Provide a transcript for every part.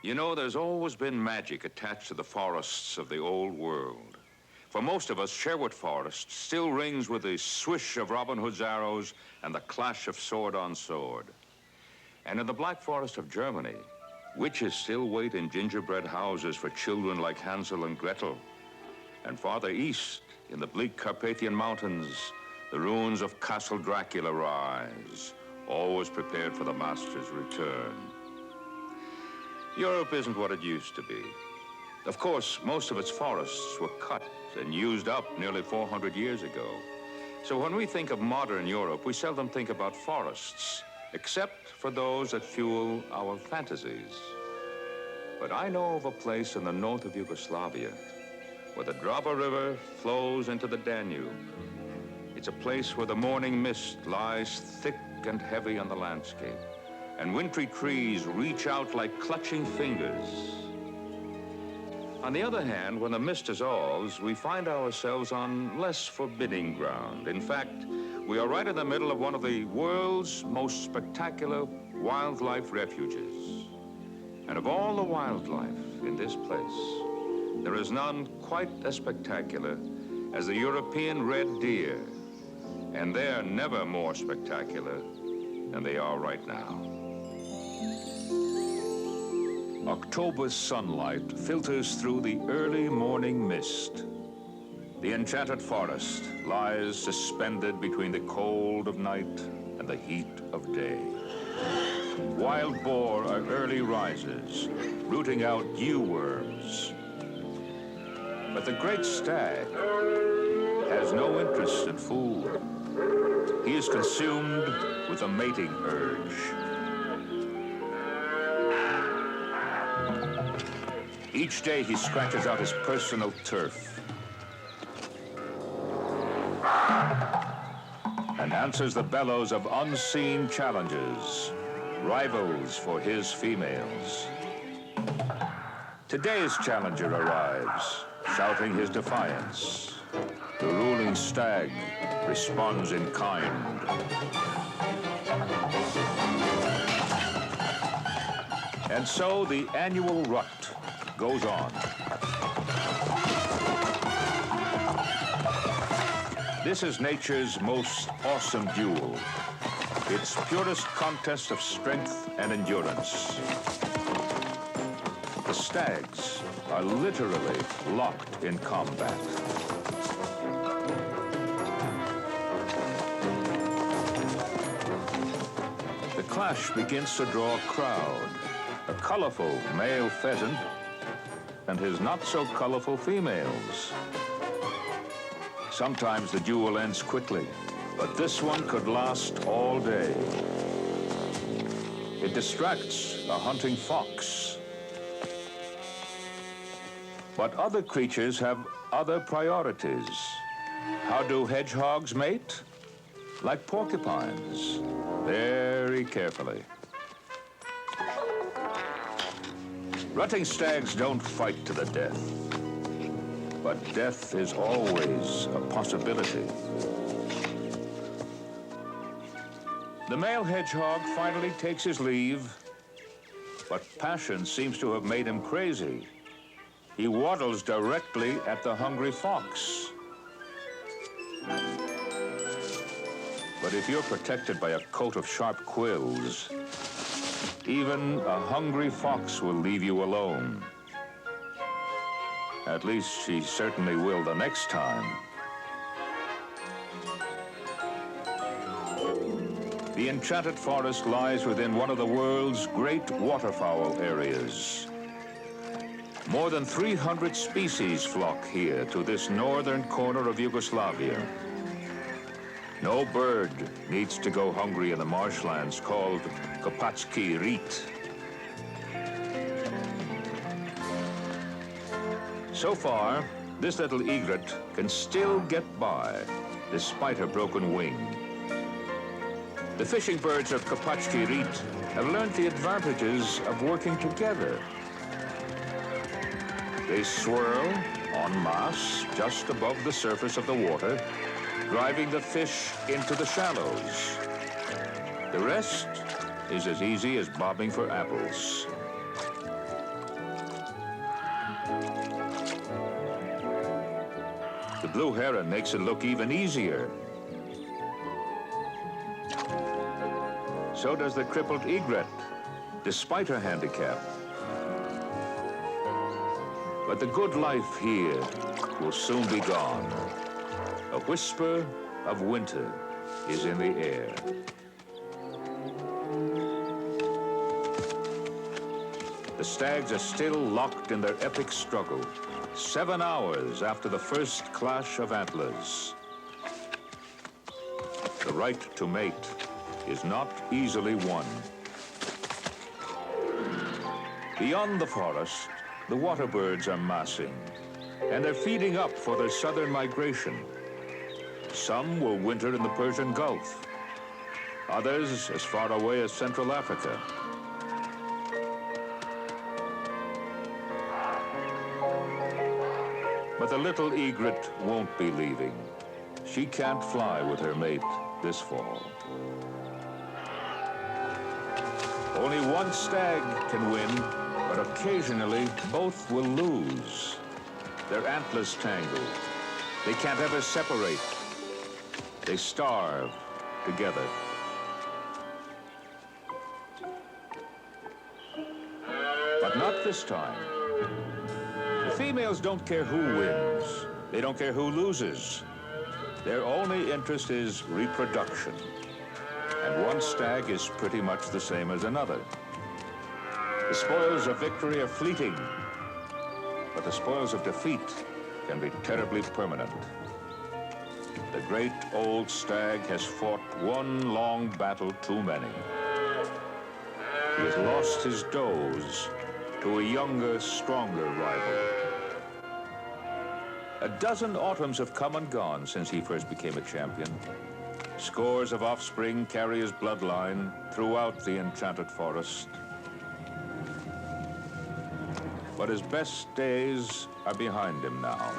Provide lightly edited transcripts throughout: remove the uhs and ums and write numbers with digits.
You know, there's always been magic attached to the forests of the old world. For most of us, Sherwood Forest still rings with the swish of Robin Hood's arrows and the clash of sword on sword. And in the Black Forest of Germany, witches still wait in gingerbread houses for children like Hansel and Gretel. And farther east, in the bleak Carpathian Mountains, the ruins of Castle Dracula rise, always prepared for the master's return. Europe isn't what it used to be. Of course, most of its forests were cut and used up nearly 400 years ago. So when we think of modern Europe, we seldom think about forests, except for those that fuel our fantasies. But I know of a place in the north of Yugoslavia where the Drava River flows into the Danube. It's a place where the morning mist lies thick and heavy on the landscape, and wintry trees reach out like clutching fingers. On the other hand, when the mist dissolves, we find ourselves on less forbidding ground. In fact, we are right in the middle of one of the world's most spectacular wildlife refuges. And of all the wildlife in this place, there is none quite as spectacular as the European red deer. And they're never more spectacular than they are right now. October's sunlight filters through the early morning mist. The enchanted forest lies suspended between the cold of night and the heat of day. Wild boar are early risers, rooting out yew worms. But the great stag has no interest in food. He is consumed with a mating urge. Each day he scratches out his personal turf and answers the bellows of unseen challengers, rivals for his females. Today's challenger arrives, shouting his defiance. The ruling stag responds in kind. And so the annual rut goes on. This is nature's most awesome duel, its purest contest of strength and endurance. The stags are literally locked in combat. The clash begins to draw a crowd, a colorful male pheasant and his not-so-colorful females. Sometimes the duel ends quickly, but this one could last all day. It distracts a hunting fox. But other creatures have other priorities. How do hedgehogs mate? Like porcupines, very carefully. Rutting stags don't fight to the death, but death is always a possibility. The male hedgehog finally takes his leave, but passion seems to have made him crazy. He waddles directly at the hungry fox. But if you're protected by a coat of sharp quills, even a hungry fox will leave you alone. At least she certainly will the next time. The enchanted forest lies within one of the world's great waterfowl areas. More than 300 species flock here to this northern corner of Yugoslavia. No bird needs to go hungry in the marshlands called Kopatski Rit. So far, this little egret can still get by, despite her broken wing. The fishing birds of Kopatski Rit have learned the advantages of working together. They swirl en masse just above the surface of the water, driving the fish into the shallows. The rest is as easy as bobbing for apples. The blue heron makes it look even easier. So does the crippled egret, despite her handicap. But the good life here will soon be gone. A whisper of winter is in the air. The stags are still locked in their epic struggle, 7 hours after the first clash of antlers. The right to mate is not easily won. Beyond the forest, the water birds are massing, and they're feeding up for their southern migration. Some will winter in the Persian Gulf, others as far away as Central Africa. But the little egret won't be leaving. She can't fly with her mate this fall. Only one stag can win, but occasionally both will lose. Their antlers tangle. They can't ever separate. They starve together. But not this time. The females don't care who wins. They don't care who loses. Their only interest is reproduction. And one stag is pretty much the same as another. The spoils of victory are fleeting, but the spoils of defeat can be terribly permanent. The great old stag has fought one long battle too many. He has lost his does to a younger, stronger rival. A dozen autumns have come and gone since he first became a champion. Scores of offspring carry his bloodline throughout the enchanted forest. But his best days are behind him now.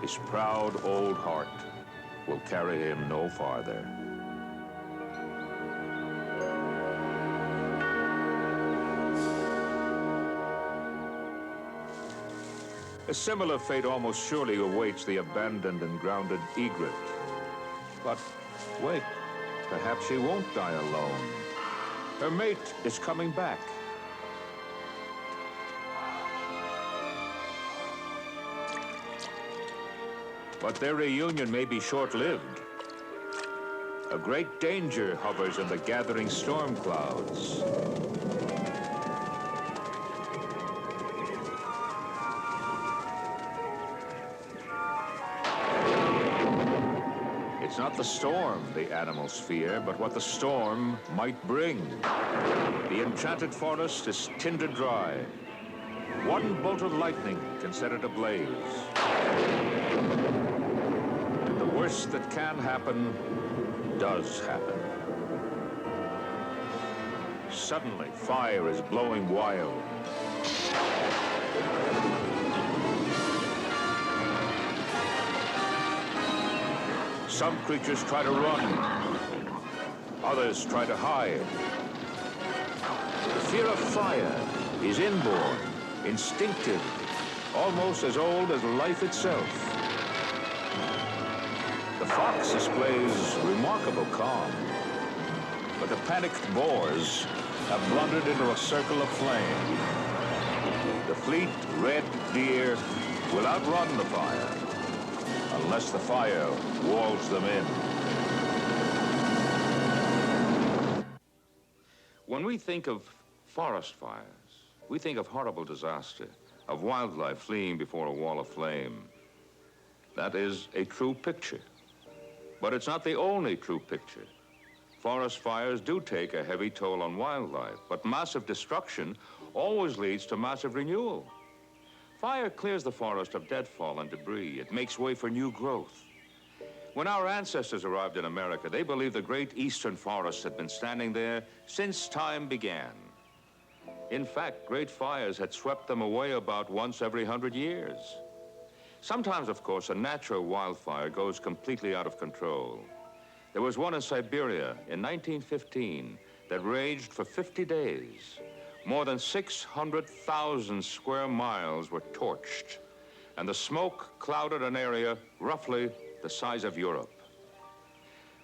His proud old heart will carry him no farther. A similar fate almost surely awaits the abandoned and grounded egret. But wait, perhaps she won't die alone. Her mate is coming back. But their reunion may be short-lived. A great danger hovers in the gathering storm clouds. It's not the storm the animals fear, but what the storm might bring. The enchanted forest is tinder dry. One bolt of lightning can set it ablaze. And the worst that can happen does happen. Suddenly, fire is blowing wild. Some creatures try to run, others try to hide. The fear of fire is inborn, instinctive, almost as old as life itself. The fox displays remarkable calm, but the panicked boars have blundered into a circle of flame. The fleet red deer will outrun the fire, unless the fire walls them in. When we think of forest fires, we think of horrible disaster, of wildlife fleeing before a wall of flame. That is a true picture. But it's not the only true picture. Forest fires do take a heavy toll on wildlife, but massive destruction always leads to massive renewal. Fire clears the forest of deadfall and debris. It makes way for new growth. When our ancestors arrived in America, they believed the great eastern forests had been standing there since time began. In fact, great fires had swept them away about once every 100 years. Sometimes, of course, a natural wildfire goes completely out of control. There was one in Siberia in 1915 that raged for 50 days. more than 600,000 square miles were torched, and the smoke clouded an area roughly the size of Europe.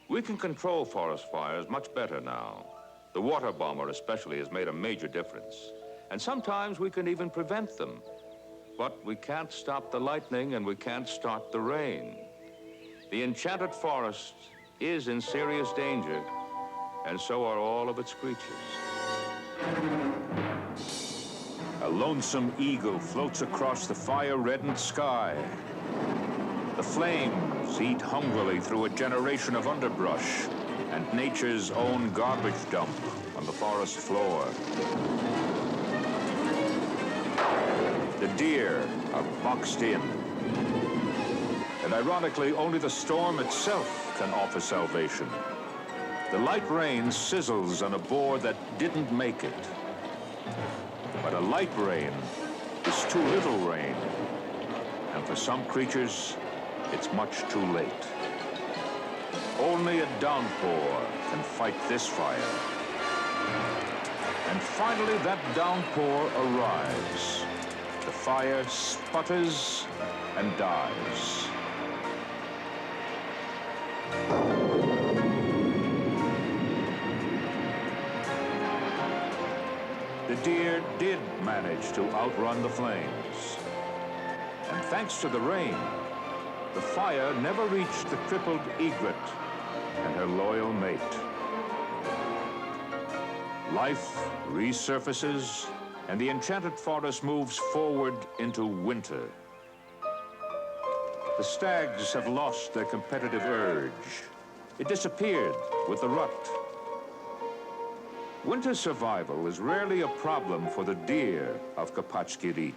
We can control forest fires much better now. The water bomber especially has made a major difference. And sometimes we can even prevent them. But we can't stop the lightning and we can't start the rain. The enchanted forest is in serious danger, and so are all of its creatures. A lonesome eagle floats across the fire-reddened sky. The flames eat hungrily through a generation of underbrush and nature's own garbage dump on the forest floor. The deer are boxed in. And ironically, only the storm itself can offer salvation. The light rain sizzles on a board that didn't make it. But a light rain is too little rain. And for some creatures, it's much too late. Only a downpour can fight this fire. And finally, that downpour arrives. The fire sputters and dies. The deer did manage to outrun the flames. And thanks to the rain, the fire never reached the crippled egret and her loyal mate. Life resurfaces, and the enchanted forest moves forward into winter. The stags have lost their competitive urge. It disappeared with the rut. Winter survival is rarely a problem for the deer of Bsky.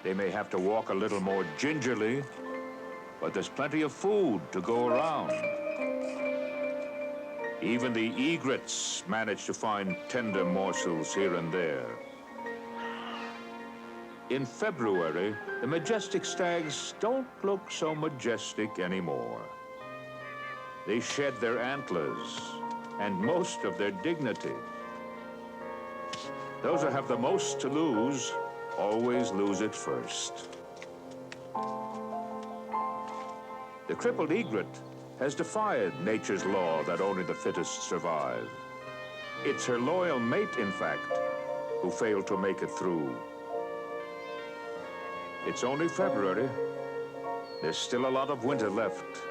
They may have to walk a little more gingerly, but there's plenty of food to go around. Even the egrets manage to find tender morsels here and there. In February, the majestic stags don't look so majestic anymore. They shed their antlers and most of their dignity. Those who have the most to lose always lose it first. The crippled egret has defied nature's law that only the fittest survive. It's her loyal mate, in fact, who failed to make it through. It's only February. There's still a lot of winter left.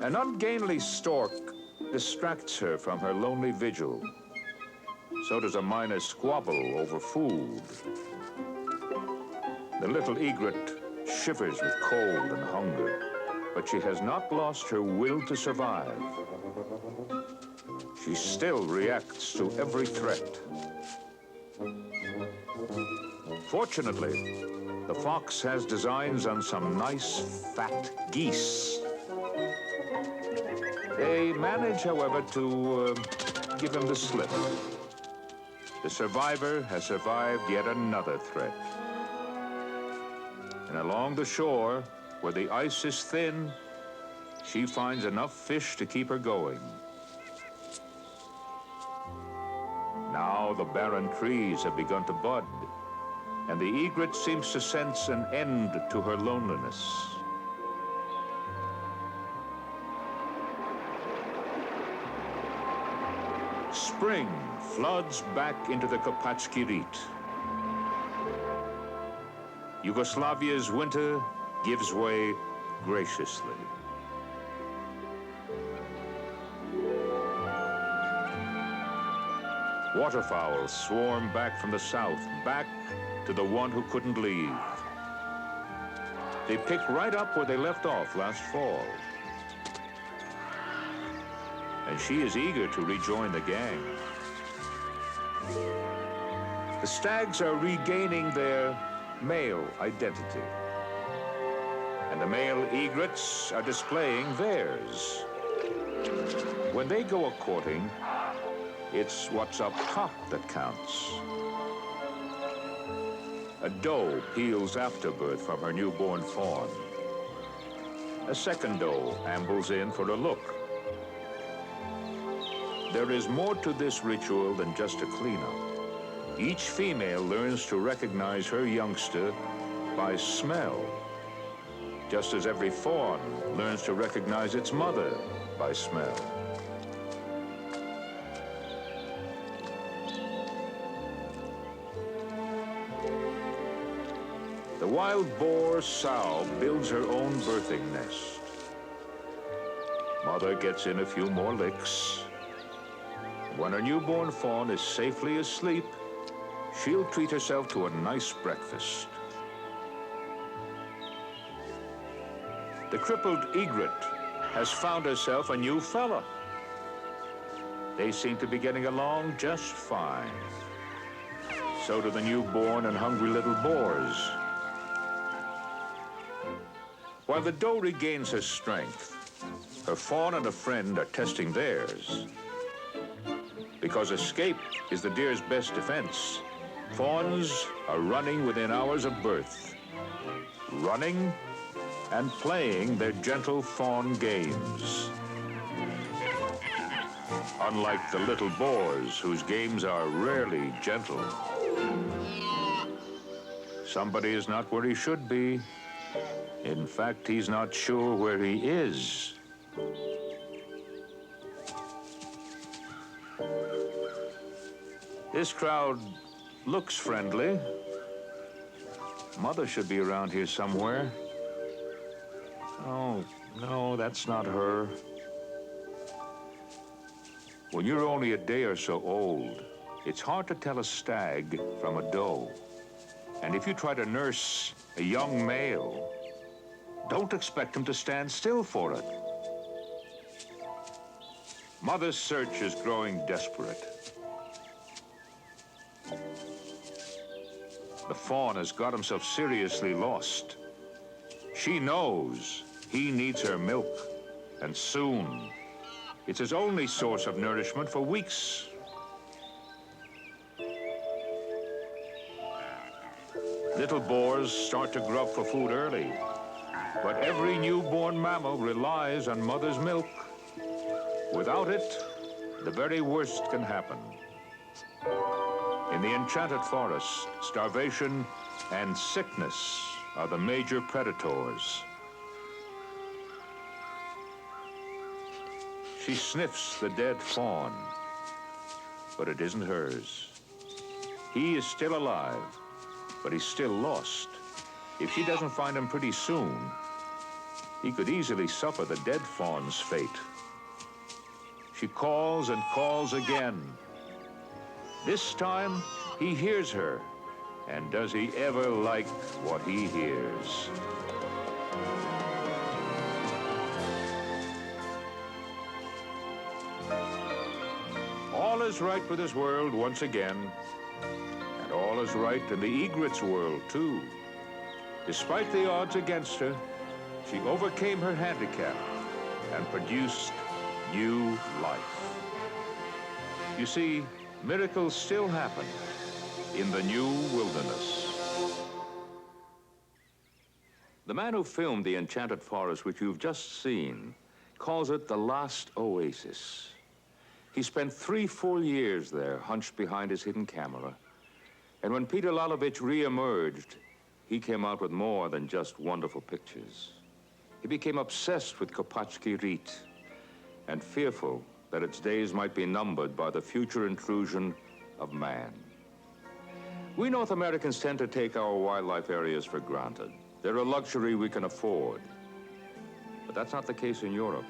An ungainly stork distracts her from her lonely vigil. So does a minor squabble over food. The little egret shivers with cold and hunger, but she has not lost her will to survive. She still reacts to every threat. Fortunately, the fox has designs on some nice fat geese. They manage, however, to give him the slip. The survivor has survived yet another threat. And along the shore, where the ice is thin, she finds enough fish to keep her going. Now the barren trees have begun to bud, and the egret seems to sense an end to her loneliness. Spring floods back into the Bsky. Yugoslavia's winter gives way graciously. Waterfowl swarm back from the south, back to the one who couldn't leave. They picked right up where they left off last fall. And she is eager to rejoin the gang. The stags are regaining their male identity. And the male egrets are displaying theirs. When they go a-courting, it's what's up top that counts. A doe peels afterbirth from her newborn fawn. A second doe ambles in for a look. There is more to this ritual than just a cleanup. Each female learns to recognize her youngster by smell, just as every fawn learns to recognize its mother by smell. The wild boar sow builds her own birthing nest. Mother gets in a few more licks. When her newborn fawn is safely asleep, she'll treat herself to a nice breakfast. The crippled egret has found herself a new fella. They seem to be getting along just fine. So do the newborn and hungry little boars. While the doe regains her strength, her fawn and a friend are testing theirs. Because escape is the deer's best defense, fawns are running within hours of birth, running and playing their gentle fawn games. Unlike the little boars, whose games are rarely gentle. Somebody is not where he should be. In fact, he's not sure where he is. This crowd looks friendly. Mother should be around here somewhere. Oh, no, that's not her. When you're only a day or so old, it's hard to tell a stag from a doe. And if you try to nurse a young male, don't expect him to stand still for it. Mother's search is growing desperate. The fawn has got himself seriously lost. She knows he needs her milk, and soon. It's his only source of nourishment for weeks. Little boars start to grub for food early, but every newborn mammal relies on mother's milk. Without it, the very worst can happen. In the enchanted forest, starvation and sickness are the major predators. She sniffs the dead fawn, but it isn't hers. He is still alive, but he's still lost. If she doesn't find him pretty soon, he could easily suffer the dead fawn's fate. She calls and calls again. This time, he hears her. And does he ever like what he hears? All is right with this world once again. And all is right in the egret's world, too. Despite the odds against her, she overcame her handicap and produced new life. You see, miracles still happen in the new wilderness. The man who filmed the enchanted forest, which you've just seen, calls it the last oasis. He spent 3 full years there, hunched behind his hidden camera. And when Peter Lalovich re-emerged, he came out with more than just wonderful pictures. He became obsessed with Kopatchki Rit and fearful that its days might be numbered by the future intrusion of man. We North Americans tend to take our wildlife areas for granted. They're a luxury we can afford. But that's not the case in Europe,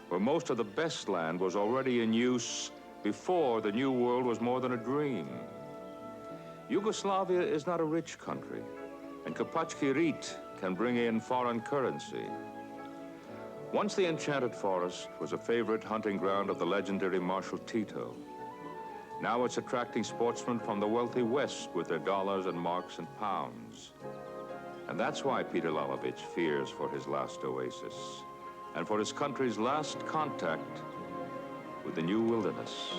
where most of the best land was already in use before the New World was more than a dream. Yugoslavia is not a rich country, and Kopatchki Rit can bring in foreign currency. Once the Enchanted Forest was a favorite hunting ground of the legendary Marshal Tito. Now it's attracting sportsmen from the wealthy West with their dollars and marks and pounds. And that's why Peter Lalovich fears for his last oasis and for his country's last contact with the new wilderness.